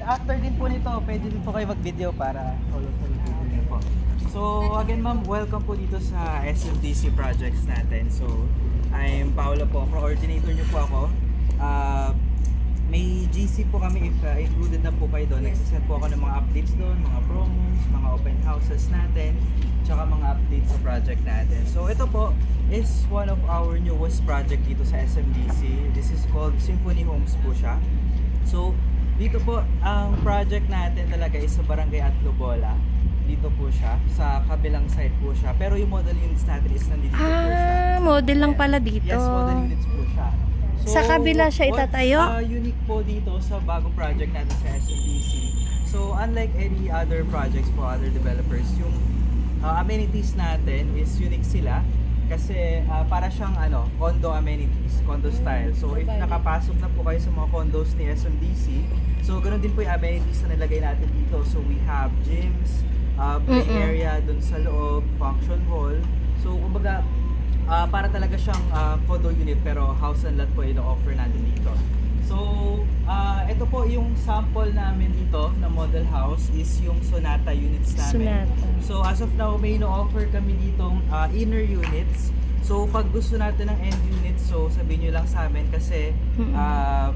after din po nito, pwede din po kayo mag-video para follow po yung video niyo po. So again ma'am, welcome po dito sa SMDC projects natin. So I'm Paolo po, coordinator niyo po ako. May GC po kami if included na po kayo doon. Nagsasend po ako ng mga updates doon, mga promos, mga open houses natin, tsaka mga updates sa project natin. So ito po is one of our newest project dito sa SMDC. This is called Symphony Homes po siya. So dito po ang project natin talaga is sa Barangay Atlobola. Dito po siya, sa kabilang side po siya. Pero yung model units natin is nandito po siya. Model lang pala dito. Yes, model units po siya. So, sa kabila siya itatayo? What's unique po dito sa bagong project natin sa SMDC, so unlike any other projects po, other developers, yung amenities natin is unique sila. Kasi para siyang condo amenities, condo style. So if nakapasok na po kayo sa mga condos ni SMDC, so ganoon din po yung amenities na nilagay natin dito. So we have gyms, play area dun sa loob, function hall. So kumbaga para talaga siyang condo unit pero house and lot po ino-offer natin dito. So ito po yung sample namin dito na model house is yung Sonata units namin. Sonata. So as of now may ino-offer kami ditong inner units. So pag gusto natin ng end units, so sabihin nyo lang sa amin kasi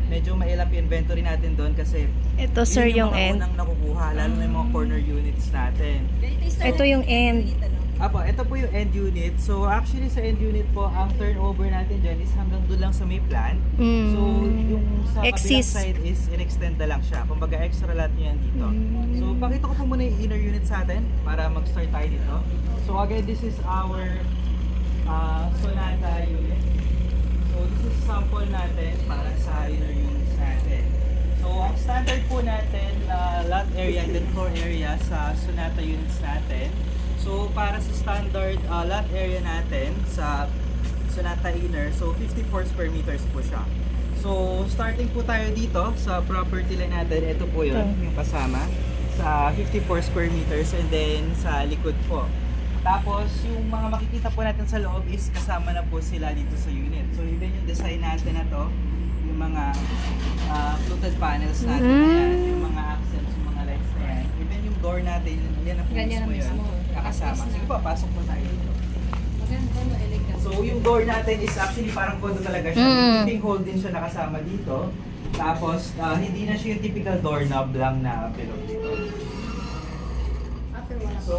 medyo mailap yung inventory natin doon kasi ito sir yung end. Unang nakukuha lalo na yung mga corner units natin. Ito yung end. Apo, ito po yung end unit. So actually sa end unit po, ang turnover natin dyan is hanggang doon lang sa may plan. So yung sa kabilang side is in-extend na lang siya. Kumbaga extra lot nyo yan dito. So pakita ko po muna yung inner unit sa atin para mag-start tayo dito. So again, this is our Sonata unit. So this is sample natin para sa inner units natin. So ang standard po natin lot area and then floor area sa Sonata units natin. So para sa standard lot area natin sa Sonata Inner, so 54 square meters po siya. So starting po tayo dito sa property line natin, ito po yun, yung kasama sa 54 square meters and then sa likod po. Tapos yung mga makikita po natin sa loob is kasama na po sila dito sa unit. So even yung design natin na to, yung mga fluted panels natin na yan, yung mga accents, yung mga lights na yan, even yung door natin, yan na po mismo yun. Nakasama. Sige po, pasok po tayo dito. So yung door natin is actually parang condo talaga siya. Keeping hole din siya nakasama dito. Tapos hindi na siya yung typical doorknob lang na below dito. So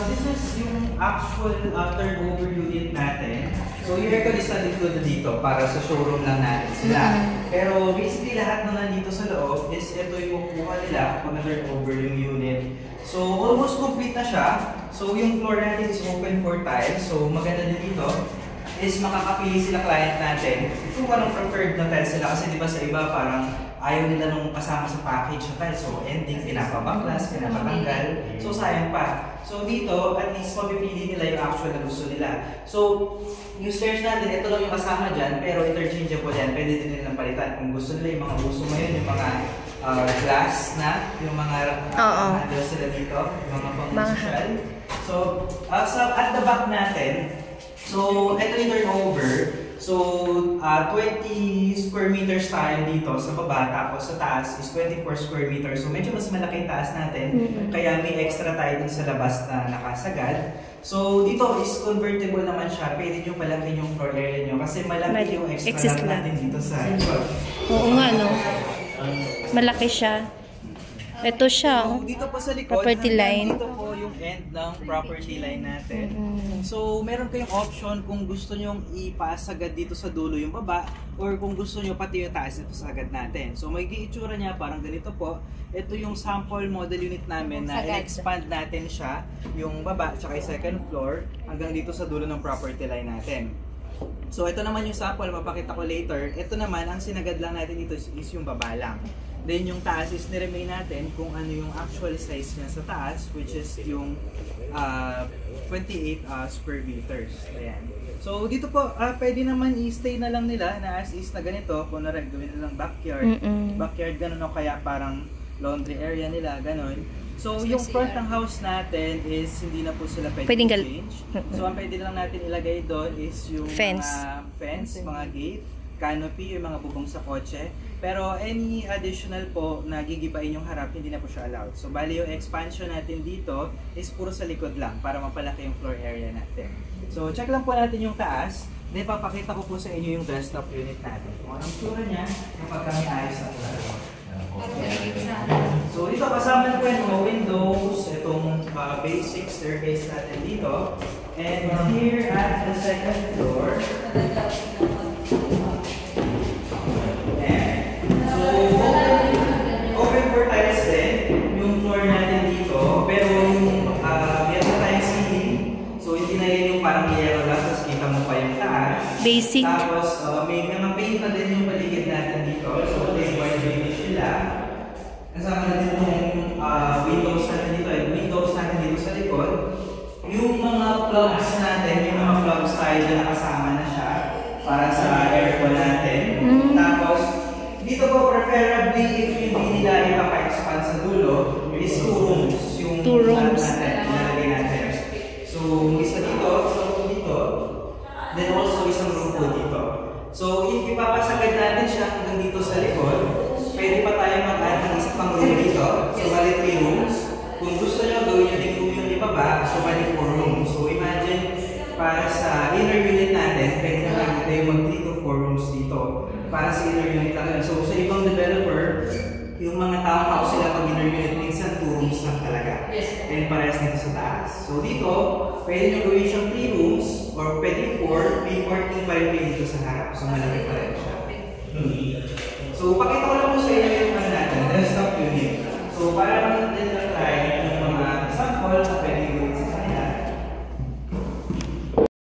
this is yung actual turnover unit natin. So yung record is not included dito para sa showroom lang natin sila. Pero basically lahat na nandito sa loob is ito yung kuha nila pag na-turnover yung unit. So almost complete na siya. So yung floor natin is open for tiles. So maganda din dito is makakapili sila client natin kung anong preferred na tiles sila. Kasi diba sa iba parang ayaw nila nung kasama sa package na tiles. So ending, pinapabaklas, pinapatanggal. So sayang pa. So dito, at least mapipili nila yung actual na gusto nila. So yung stairs natin, ito lang yung kasama dyan. Pero interchangeable yan. Pwede din nilang palitan. Kung gusto nila yung mga uso ngayon, yung mga glass na, yung mga handles sila dito, yung mga pang-social. So at the back natin, so ito yung turnover. So 20 square meters tayo dito sa baba, tapos sa taas is 24 square meters. So medyo mas malaki yung taas natin, kaya may extra tayo dun sa labas na nakasagad. So dito is convertible naman siya, pwede nyo palakin yung floor area nyo kasi malaki yung extra lot natin dito sa Oo nga no, malaki siya. Ito siya, so, dito po sa likod, property line. Dito po yung end ng property line natin. So, meron kayong option kung gusto nyong ipasagad dito sa dulo yung baba or kung gusto nyo pati yung taas ito sagad natin. So, may itsura niya parang ganito po. Ito yung sample model unit namin na i-expand natin siya, yung baba tsaka yung second floor hanggang dito sa dulo ng property line natin. So, ito naman yung sample, mapakita ko later. Ito naman, ang sinagad lang natin dito is yung baba lang. Then yung taas is niremain natin kung ano yung actual size niya sa taas, which is yung 28 square meters. Ayan. So dito po, pwede naman i-stay na lang nila na as is na ganito. Kung na rin, gawin nilang backyard. Backyard ganun o kaya parang laundry area nila, ganun. So yung front ng house natin is hindi na po sila pwedeng change. So ang pwede lang natin ilagay doon is yung fence, mga fence, mga gate, canopy, yung mga bubong sa kotse. Pero any additional po na gigibain yung harap, hindi na po siya allowed. So bali yung expansion natin dito is puro sa likod lang para mapalaki yung floor area natin. So check lang po natin yung taas. Then papakita ko po sa inyo yung desktop unit natin. Kung anong tsura niya kapag kami ayos na po. So dito kasama po yung mga windows, itong basic staircase natin dito. And here at the second floor, open for tiles din, yung floor natin dito, pero yung meron tayong ceiling, so hindi na yun yung parang yellow lang, tapos kita mo pa yung taas. Basic. Tapos may mga paint na din yung paligid natin dito, so ito yung white finish nila. Kasama na din yung windows natin dito, windows natin dito sa likod. Yung mga plugs natin, yung mga plugs tayo na nakasama na siya para sa aircon natin. Tapos, dito po preferably if hindi nila ipapa-expand sa dulo, is 2 rooms yung natin, nilalagay natin. So, isa dito, dito, then also isang room po dito. So, if ipapasagad natin siya hanggang dito sa likod, pwede pa tayo mag-add ng isa pang room dito. So, bali 3 rooms. Kung gusto nyo, gawin nyo din room yung ibaba, so bali 4 rooms. So, imagine, para sa inner unit natin, pwede na lang tayo mag 3 to 4 rooms dito. Para sa inner unit lang. So, sa ibang developer, yung mga townhouse sila pag inner unit, minsan 2 rooms lang talaga. And parehas dito sa taas. So, dito, pwede nyo gawin siyang 3 rooms, or pwede 4, may parking pa rin dito sa harap. So, malaki pa rin siya. So, pakita ko lang po sa inyo yung